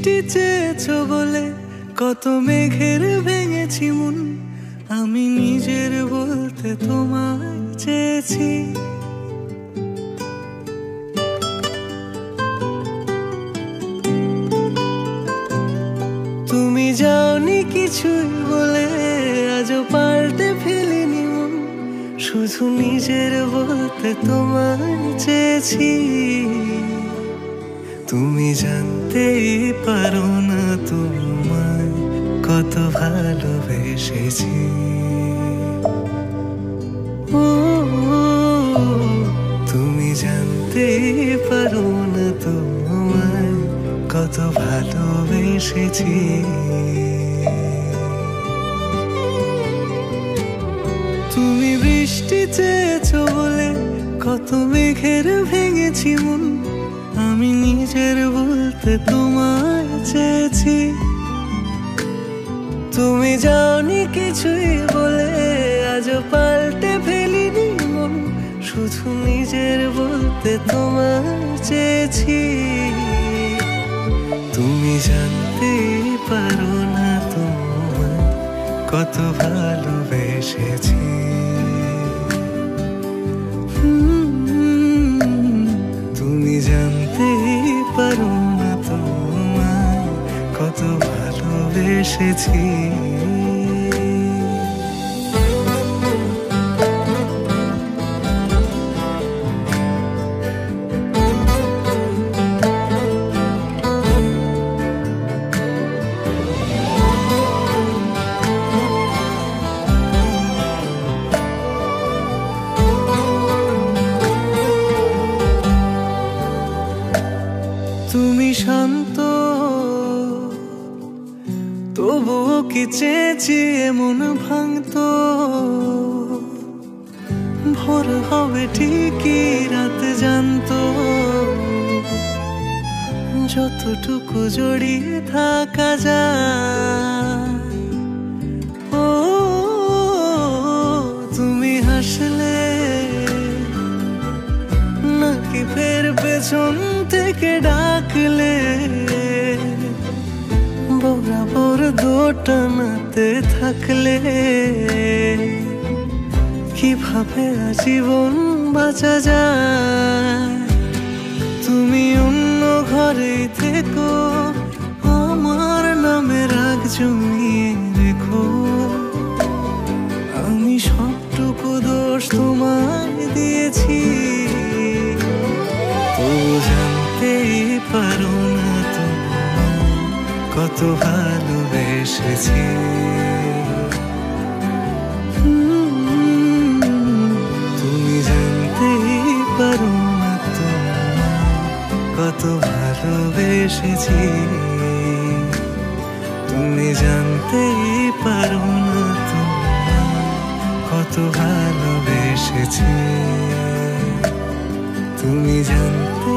বৃষ্টি চেয়েছো বলে কত মেঘের ভেঙেছি মন, আমি নিজের বলতে তোমায় চেয়েছি। তুমি যাওনি কিছুই বলে আজও পাল্টে ফেলিনি মন, শুধু নিজের বলতে তোমায় চেয়েছি। তুমি জানতেই পারো না তোমায় কত ভালোবেসেছি। ও তুমি জানতেই পারো না তোমায় কত ভালোবেসেছি। তুমি বৃষ্টি চেয়েছো বলে কত মেঘের ভেঙেছি মন, আমি নিজের বলতে তোমায় চেয়েছি। তুমি যাওনি কিছুই বলে আজও পাল্টে ফেলিনি মন, শুধু নিজের বলতে তোমায় চেয়েছি। তুমি জানতে পারো না তোমায় কত ভালোবেসেছি। তুমি জানতে পারো না তোমায় কত ভালোবেসেছি। তুমি শান্ত তবুও কি চেয়েছি এমন ভাঙতো, ভোর হবে ঠিকই রাত জানতো, যতটুকু জড়িয়ে থাকা যায়। ও তুমি হাসলে নাকি ফের পেছন থেকে ডাকলে, বরাবর দোটানাতে থাকলে কিভাবে আজীবন বাঁচা যায়। তুমি অন্য ঘরে থেকো, আমার নামে রাগ জমিয়ে রেখো, আমি সবটুকু দোষ তোমায় দিয়েছি। তো জানতেই পারো না তোমায় কত ভালোবেসেছি। তুমি জানতেই পারো না তোমায় কত ভালোবেসেছি। তুমি জানতেই পারো না তোমায় কত ভালোবেসেছি। তুমি জানতে